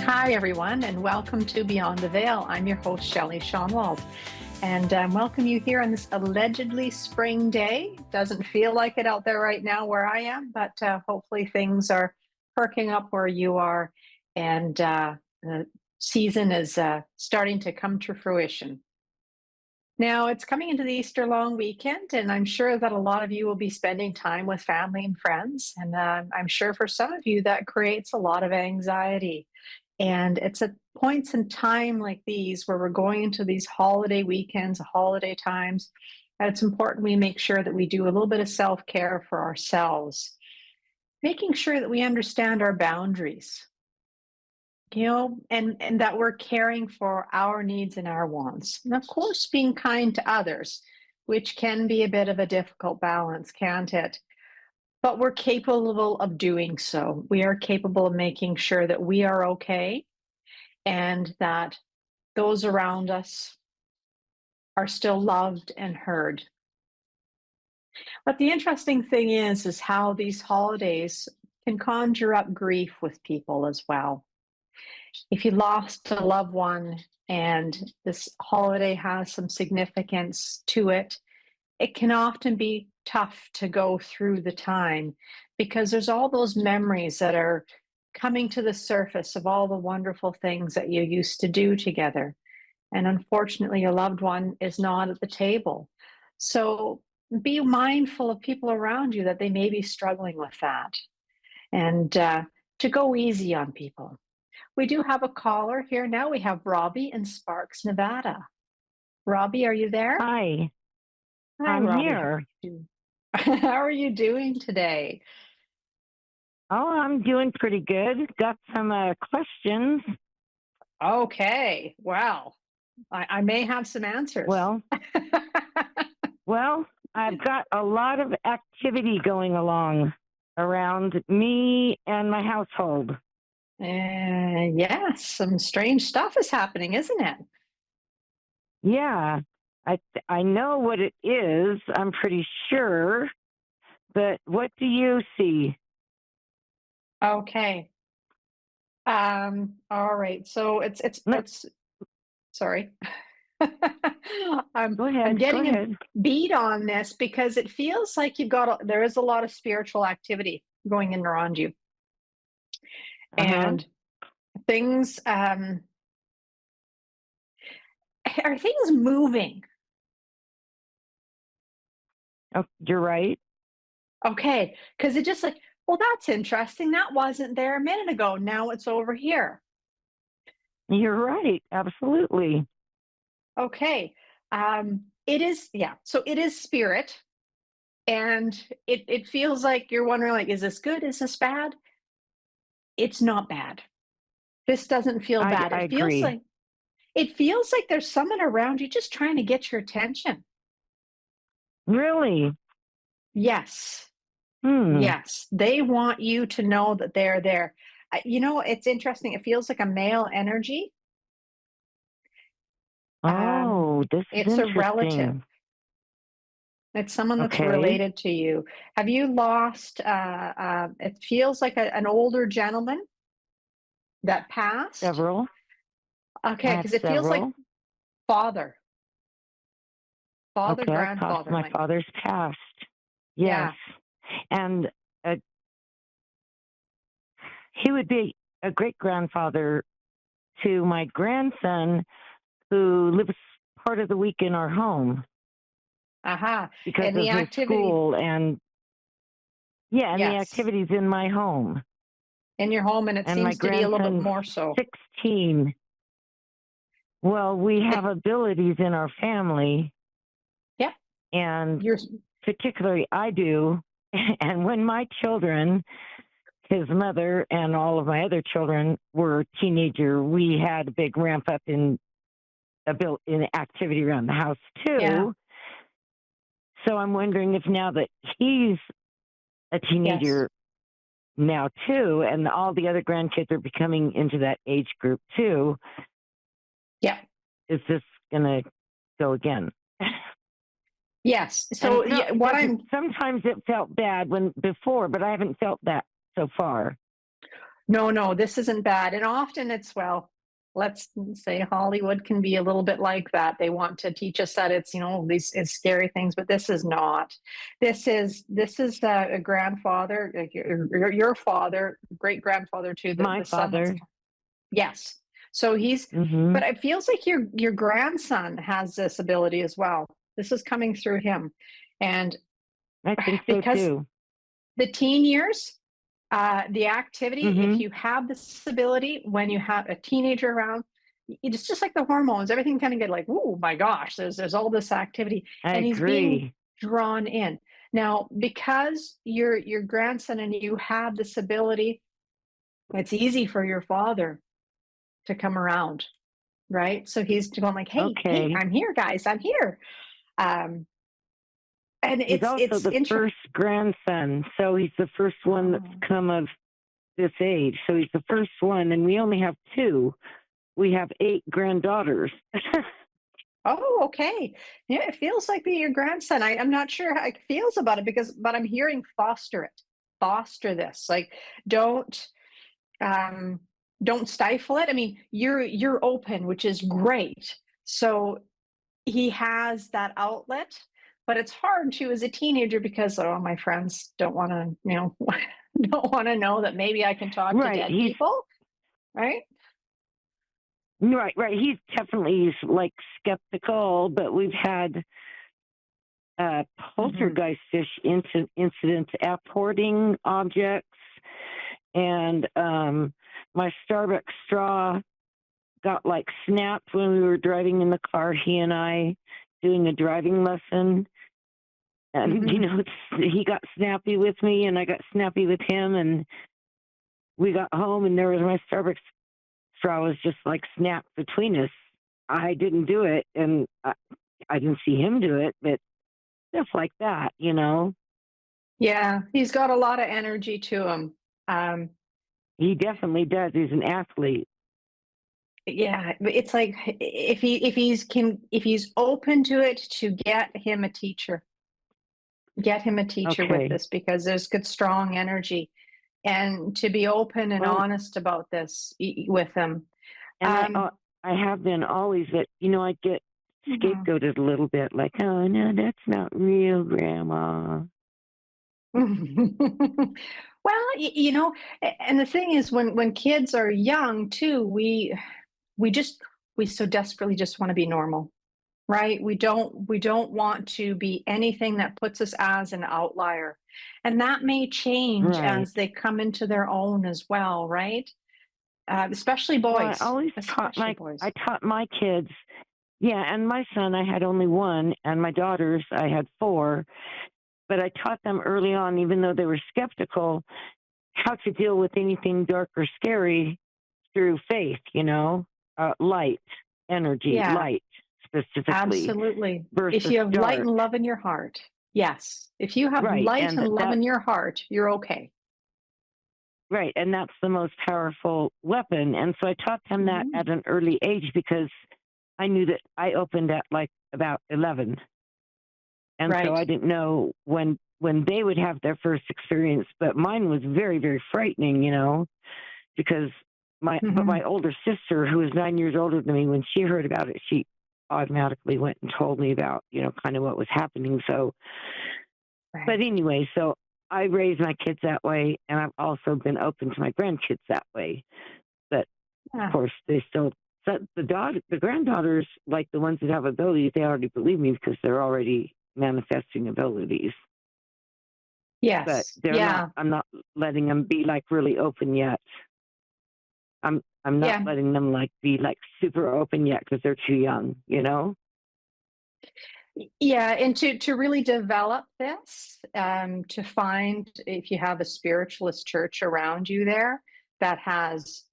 Hi, everyone, and welcome to Beyond the Veil. I'm your host, Shelley Schonwald, and welcome you here on this allegedly spring day. Doesn't feel like it out there right now where I am, but hopefully things are perking up where you are, and the season is starting to come to fruition. Now, it's coming into the Easter long weekend, and I'm sure that a lot of you will be spending time with family and friends. And I'm sure for some of you that creates a lot of anxiety. And it's at points in time like these where we're going into these holiday weekends, holiday times, that it's important we make sure that we do a little bit of self care for ourselves, making sure that we understand our boundaries, and that we're caring for our needs and our wants. And of course, being kind to others, which can be a bit of a difficult balance, can't it? But we're capable of doing so. We are capable of making sure that we are okay and that those around us are still loved and heard. But the interesting thing is how these holidays can conjure up grief with people as well. If you lost a loved one and this holiday has some significance to it, it can often be tough to go through the time because there's all those memories that are coming to the surface of all the wonderful things that you used to do together. And unfortunately, your loved one is not at the table. So be mindful of people around you that they may be struggling with that, and to go easy on people. We do have a caller here now. We have Robbie in Sparks, Nevada. Robbie, are you there? Hi, Hi, I'm Robbie. here. How are you doing today? Oh, I'm doing pretty good. Got some questions. Okay. Well, I may have some answers. Well, well, I've got a lot of activity going along around me and my household. Yes, some strange stuff is happening, isn't it? Yeah, I know what it is. I'm pretty sure. But what do you see? Okay. All right. So No, it's sorry. go I'm ahead. Go getting a ahead. beat on this because it feels like there is a lot of spiritual activity going in around you, Uh huh. and things are things moving. Oh, you're right. Okay, because it just like, well, that's interesting. That wasn't there a minute ago. Now it's over here. You're right. Absolutely. Okay. It is, yeah. So it is spirit. And it feels like you're wondering, like, is this good? Is this bad? It's not bad. This doesn't feel bad. I agree. It feels like there's someone around you just trying to get your attention. Really? Yes. Hmm. Yes. They want you to know that they're there. It's interesting. It feels like a male energy. Um, Oh, this is it's a relative. interesting. It's someone that's Okay. related to you. Have you lost? It feels like an older gentleman that passed. Several. I Okay, have because it feels like several. father, Okay, I've crossed grandfather, my like, father's past. Yes. yeah. And he would be a great grandfather to my grandson who lives part of the week in our home Aha. because And the of his activity, school and yeah, and the yes, activities in my home. in your home, and it And my seems to be a little bit grandson's more so. 16. Well, we have abilities in our family, Yeah, and you're particularly I do. And when my children, his mother and all of my other children were teenager, we had a big ramp up in activity around the house yeah, too. So I'm wondering if now that he's a yes, teenager now too, and all the other grandkids are becoming into that age group too, yeah, is this gonna go again? yes. And So yeah, it doesn't. Sometimes it felt bad when before, but I haven't felt that so far. No, this isn't bad. And often it's, well, let's say Hollywood can be a little bit like that. They want to teach us that it's, these is scary things, but this is not. This is a grandfather, like your father, great grandfather to My the son that's, father. yes. So he's, Hmm. but it feels like your grandson has this ability as well. This is coming through him. And I think so because too. the teen years, the activity, if Hmm. you have this ability when you have a teenager around, it's just like the hormones, everything kind of get like, oh my gosh, there's all this activity, I and he's being agree. drawn in. Now, because you're your grandson and you have this ability, it's easy for your father to come around, right? So he's going like, hey, Okay. I'm here, guys, I'm here. Um, and He's it's also it's the interesting. first grandson, so he's the first one that's Oh. come of this age. So he's the first one, and we only have two. We have 8 granddaughters. Oh, okay. Yeah, it feels like your grandson. I'm not sure how it feels about it but I'm hearing foster it. Foster this. Like, don't um don't stifle it. I mean, you're open, which is great. So he has that outlet, but it's hard to as a teenager because, oh, my friends don't want to, don't want to know that maybe I can talk to Right. dead He's people, right? right. He's definitely like skeptical, but we've had Hmm. poltergeistish incidents apporting objects, and my Starbucks straw got like snapped when we were driving in the car. He and I doing a driving lesson, and Hmm. he got snappy with me, and I got snappy with him, and we got home, and there was my Starbucks straw was just like snapped between us. I didn't do it, and I didn't see him do it, but stuff like that. Yeah, he's got a lot of energy to him. Um, He definitely does. He's an athlete. Yeah, but it's like if he's open to it, to get him a teacher with Okay. this, because there's good strong energy, and to be open and Well, honest about this with him. and Um, I have been always, but I get mhm. scapegoated a little bit, like, oh no, that's not real, Grandma. Well, and the thing is, when kids are young too, we just we so desperately just want to be normal. Right? We don't want to be anything that puts us as an outlier. And that may change Right. as they come into their own as well, right? Especially Well, I boys, always especially boys. taught my kids, yeah, and my son I had only one, and my daughters I had 4, but I taught them early on, even though they were skeptical, how to deal with anything dark or scary through faith, light, energy, Yeah, light specifically absolutely. If versus you have light dark. and love in your heart, yes. If you have Right. light And and love that in your heart, you're okay. right, and that's the most powerful weapon. And so I taught them that Mhm. at an early age because I knew that I opened at like about 11. And so Right. I didn't know when they would have their first experience, but mine was very, very frightening, because my Hmm. older sister, who was 9 years older than me, when she heard about it, she automatically went and told me about, kind of what was happening. So, but Right. anyway, so I raised my kids that way, and I've also been open to my grandkids that way. But of Yeah. course, they still, so the granddaughters, like the ones that have abilities, they already believe me because they're already manifesting abilities. But Yes. they're not. Yeah. I'm not letting them be like really open yet. I'm not Yeah. letting them like be like super open yet because they're too young. Yeah, and to really develop this, to find if you have a spiritualist church around you there that has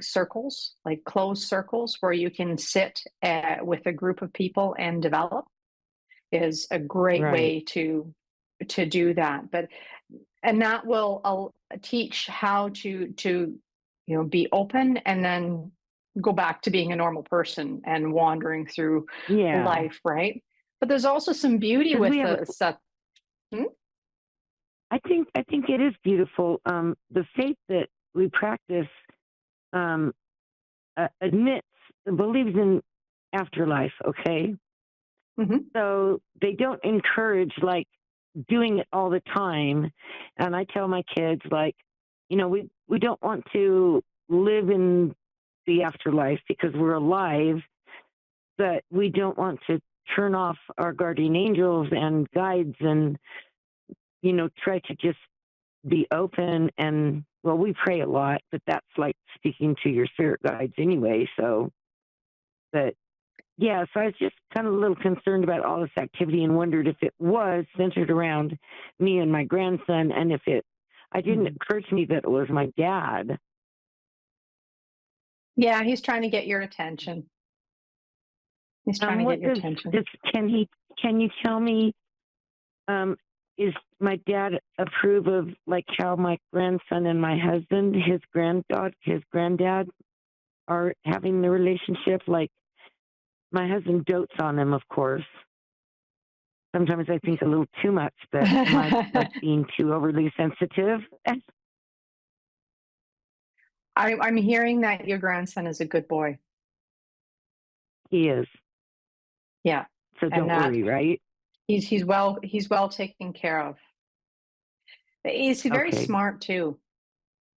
circles, like closed circles, where you can sit with a group of people and develop, is a great Right. way to do that. But and that will teach how to be open, and then go back to being a normal person and wandering through Yeah. life, right? But there's also some beauty Because we with have. the stuff. Hmm? I think it is beautiful. The faith that we practice believes in afterlife. Okay, so they don't encourage like doing it all the time. And I tell my kids like, we don't want to live in the afterlife because we're alive, but we don't want to turn off our guardian angels and guides and try to just be open. And well, we pray a lot, but that's like speaking to your spirit guides anyway. So but yeah, so I was just kind of a little concerned about all this activity and wondered if it was centered around me and my grandson, and I didn't occur to me that it was my dad. Yeah, he's trying to get your attention. He's trying to get your attention. Can you tell me, is my dad approve of like how my grandson and my husband, his granddad, are having the relationship? Like, my husband dotes on him, of course. Sometimes I think a little too much, but am I like being too overly sensitive? I'm hearing that your grandson is a good boy. He is. Yeah. So don't worry, right? He's well taken care of. He's very smart too.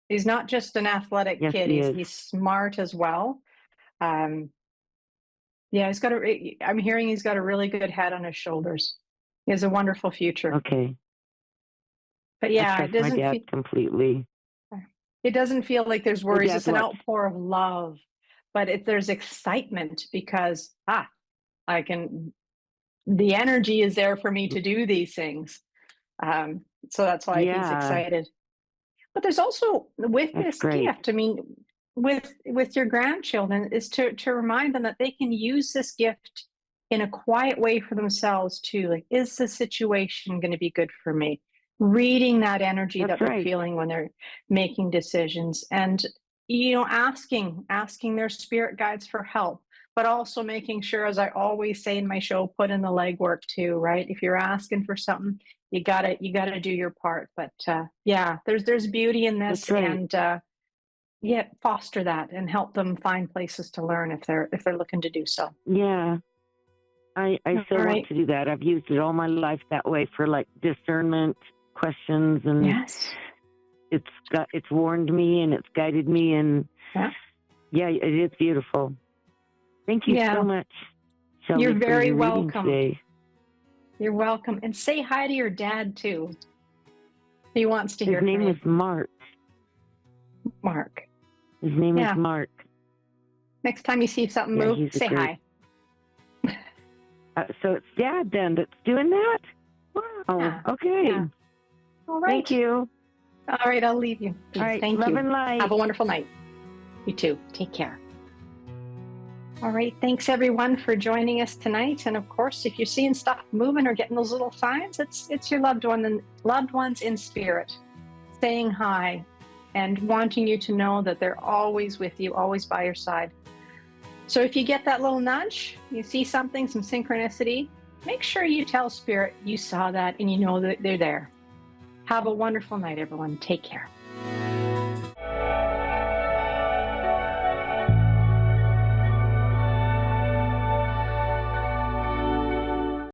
He's not just an athletic kid. He's smart as well. Yeah, I'm hearing he's got a really good head on his shoulders. He has a wonderful future. Okay. But yeah, it doesn't completely. It doesn't feel like there's worries. It's an outpour of love, but there's excitement because the energy is there for me to do these things. So that's why he's excited. But there's also with this gift, I mean, with your grandchildren, is to remind them that they can use this gift in a quiet way for themselves too. Like, is the situation going to be good for me? Reading that energy that they're feeling when they're making decisions, and asking their spirit guides for help, but also making sure, as I always say in my show, put in the legwork too, right? If you're asking for something, you gotta do your part. But yeah, there's beauty in this, and foster that and help them find places to learn if they're looking to do so. Yeah, I still want to do that. I've used it all my life that way for like discernment questions, and it's warned me and it's guided me, and it is beautiful. Thank you so much, Shelley. You're very for your welcome. Today. You're welcome, and say hi to your dad too. He wants to hear from you. His name is Mark. Mark. His name is Mark. Next time you see something move, say hi. So it's Dad then that's doing that? Wow. Okay. Yeah. All right. Thank you. All right, I'll leave you. All right. Thank Love you. and light. Have a wonderful night. You too. Take care. All right. Thanks everyone for joining us tonight. And of course, if you're seeing stuff moving or getting those little signs, it's your loved ones in spirit saying hi and wanting you to know that they're always with you, always by your side. So if you get that little nudge, you see something, some synchronicity, make sure you tell Spirit you saw that and you know that they're there. Have a wonderful night, everyone. Take care.